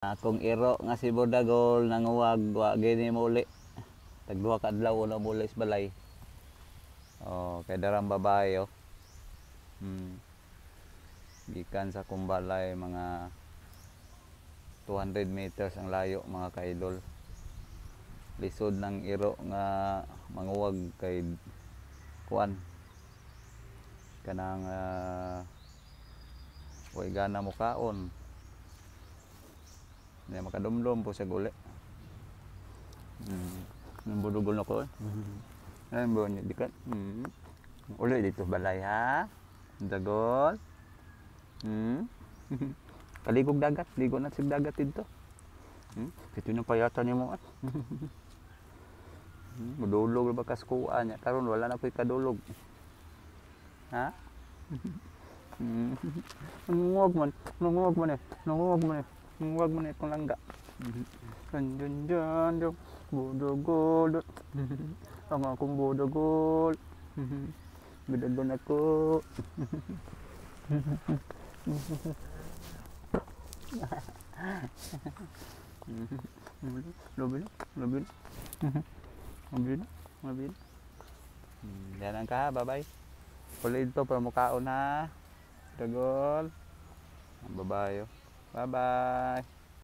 Akong iro nga si Budagol nanguwag wa gini mo uli. Tagduha ka adlaw na muli sa balay. Oh, kay darang babae oh. Gikan sa kumbalay mga 200 meters ang layo mga kaidol. Lisod ng iro nga manguwag kay kuan. Kanang way gana mo kaon. Hindi makadumdum po sa guli. Budugol na ko. Ayun ba niya dikat. Uli dito balay ha. Dagol. Kaligog dagat, ligo na sa dagat dito. Ito yung payatan niyo mo. Madulog ba kaskuan niya? Karon wala na ko'y kadulog. Ha? Nanguwag man eh. Nanguwag man eh itong langga. Dyan, budugol. Ang akong budugol. Budugol ako. Mabin. Yan ka, bye-bye. Uli dito para mukaon ha. Dagol. Bye-bye. Bye-bye.